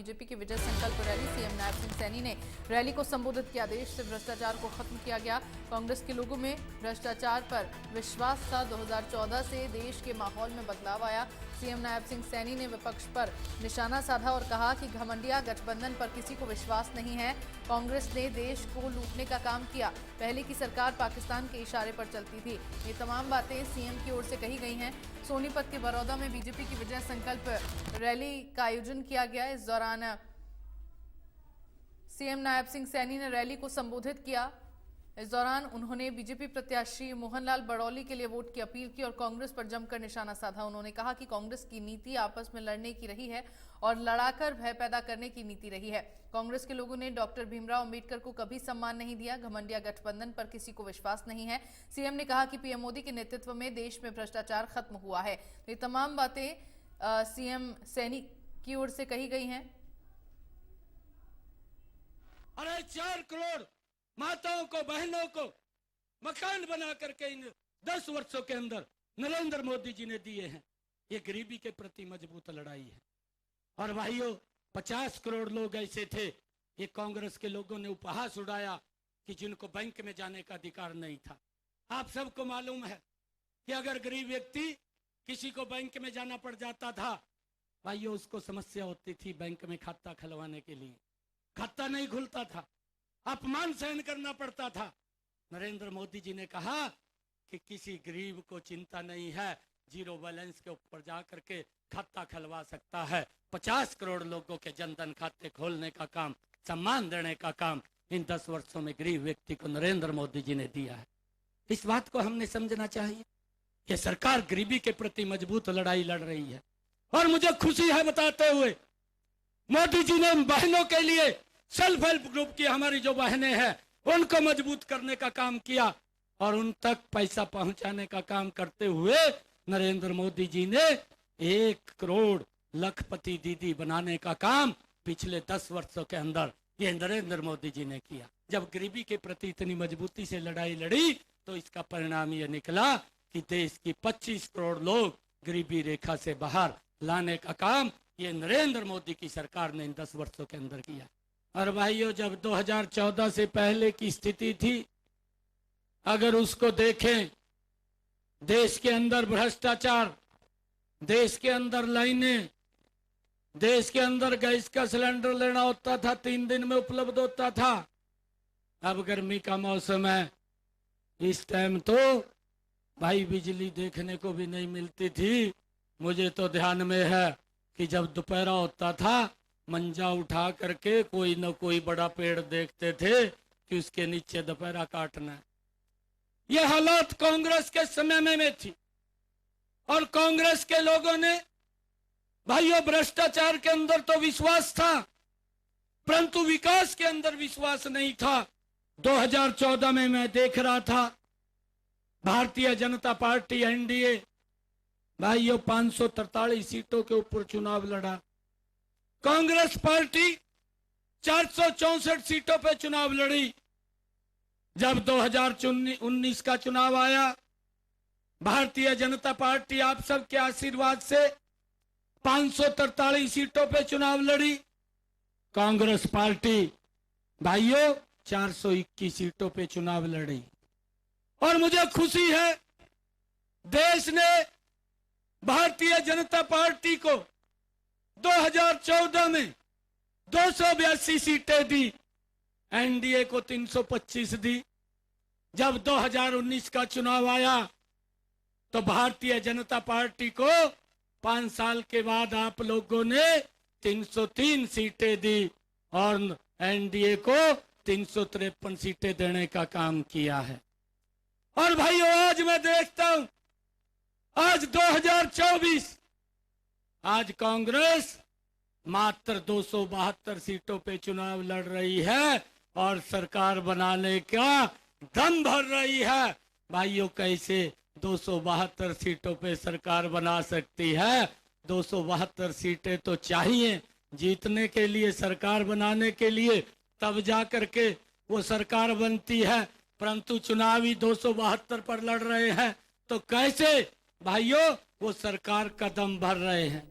BJP की विजय संकल्प rally. CM Nayab Singh Saini ने रैली को संबोधित किया। देश से भ्रष्टाचार को खत्म किया गया। कांग्रेस के लोगों में भ्रष्टाचार पर विश्वास था। 2014 से देश के माहौल में बदलाव आया। सीएम नायब सिंह सैनी ने विपक्ष पर निशाना साधा और कहा कि घमंडिया गठबंधन पर किसी को विश्वास नहीं है। कांग्रेस ने देश को लूटने का काम किया। पहले की सरकार पाकिस्तान के इशारे पर चलती थी। ये तमाम बातें सीएम की ओर से कही गई हैं। सोनीपत के बड़ौदा में बीजेपी की विजय संकल्प रैली का आयोजन किया गया। इस दौरान सीएम नायब सिंह सैनी ने रैली को संबोधित किया। इस दौरान उन्होंने बीजेपी प्रत्याशी मोहनलाल बड़ौली के लिए वोट की अपील की और कांग्रेस पर जमकर निशाना साधा। उन्होंने कहा कि कांग्रेस की नीति आपस में लड़ने की रही है और लड़ाकर भय पैदा करने की नीति रही है। कांग्रेस के लोगों ने डॉक्टर भीमराव अंबेडकर को कभी सम्मान नहीं दिया। घमंडिया गठबंधन पर किसी को विश्वास नहीं है। सीएम ने कहा कि पीएम मोदी के नेतृत्व में देश में भ्रष्टाचार खत्म हुआ है। ये तमाम बातें सीएम सैनी की ओर से कही गई हैं। अरे 4 करोड़ माताओं को, बहनों को मकान बना करके इन 10 वर्षों के अंदर नरेंद्र मोदी जी ने दिए हैं। ये गरीबी के प्रति मजबूत लड़ाई है। और भाइयों, 50 करोड़ लोग ऐसे थे, ये कांग्रेस के लोगों ने उपहास उड़ाया कि जिनको बैंक में जाने का अधिकार नहीं था। आप सबको मालूम है कि अगर गरीब व्यक्ति किसी को बैंक में जाना पड़ जाता था, भाइयों उसको समस्या होती थी बैंक में खाता खुलवाने के लिए। खाता नहीं खुलता था, अपमान सहन करना पड़ता था। नरेंद्र मोदी जी ने कहा कि किसी गरीब को चिंता नहीं है, जीरो बैलेंस के ऊपर जा करके खाता खुलवा सकता है। 50 करोड़ लोगों के जनधन खाते खोलने का काम, सम्मान देने का काम इन 10 वर्षों में गरीब व्यक्ति को नरेंद्र मोदी जी ने दिया है। इस बात को हमने समझना चाहिए कि सरकार गरीबी के प्रति मजबूत लड़ाई लड़ रही है। और मुझे खुशी है बताते हुए, मोदी जी ने बहनों के लिए सेल्फ हेल्प ग्रुप की हमारी जो बहनें हैं उनको मजबूत करने का काम किया और उन तक पैसा पहुंचाने का काम करते हुए नरेंद्र मोदी जी ने 1 करोड़ लखपति दीदी बनाने का काम पिछले 10 वर्षों के अंदर ये नरेंद्र मोदी जी ने किया। जब गरीबी के प्रति इतनी मजबूती से लड़ाई लड़ी तो इसका परिणाम ये निकला कि देश की 25 करोड़ लोग गरीबी रेखा से बाहर लाने का काम ये नरेंद्र मोदी की सरकार ने इन 10 वर्षों के अंदर किया। और भाइयों, जब 2014 से पहले की स्थिति थी, अगर उसको देखें, देश के अंदर भ्रष्टाचार, देश के अंदर लाइनें, देश के अंदर गैस का सिलेंडर लेना होता था 3 दिन में उपलब्ध होता था। अब गर्मी का मौसम है, इस टाइम तो भाई बिजली देखने को भी नहीं मिलती थी। मुझे तो ध्यान में है कि जब दोपहर होता था, मंजा उठा करके कोई न कोई बड़ा पेड़ देखते थे कि उसके नीचे दोपहरा काटना है। यह हालात कांग्रेस के समय में थी और कांग्रेस के लोगों ने भाइयों भ्रष्टाचार के अंदर तो विश्वास था, परंतु विकास के अंदर विश्वास नहीं था। 2014 में मैं देख रहा था, भारतीय जनता पार्टी एनडीए भाइयों 543 सीटों के ऊपर चुनाव लड़ा। कांग्रेस पार्टी 464 सीटों पे चुनाव लड़ी। जब 2019 का चुनाव आया, भारतीय जनता पार्टी आप सबके आशीर्वाद से 543 सीटों पे चुनाव लड़ी। कांग्रेस पार्टी भाइयों 421 सीटों पे चुनाव लड़ी। और मुझे खुशी है, देश ने भारतीय जनता पार्टी को 2014 में 282 सीटें दी, एनडीए को 325 दी। जब 2019 का चुनाव आया तो भारतीय जनता पार्टी को 5 साल के बाद आप लोगों ने 303 सीटें दी और एनडीए को 353 सीटें देने का काम किया है। और भाइयों, आज मैं देखता हूं, आज 2024, आज कांग्रेस मात्र 272 सीटों पे चुनाव लड़ रही है और सरकार बनाने का दम भर रही है। भाइयों, कैसे 272 सीटों पे सरकार बना सकती है? 272 सीटें तो चाहिए जीतने के लिए, सरकार बनाने के लिए, तब जा करके वो सरकार बनती है। परंतु चुनावी 272 पर लड़ रहे हैं तो कैसे भाइयों वो सरकार कदम भर रहे हैं।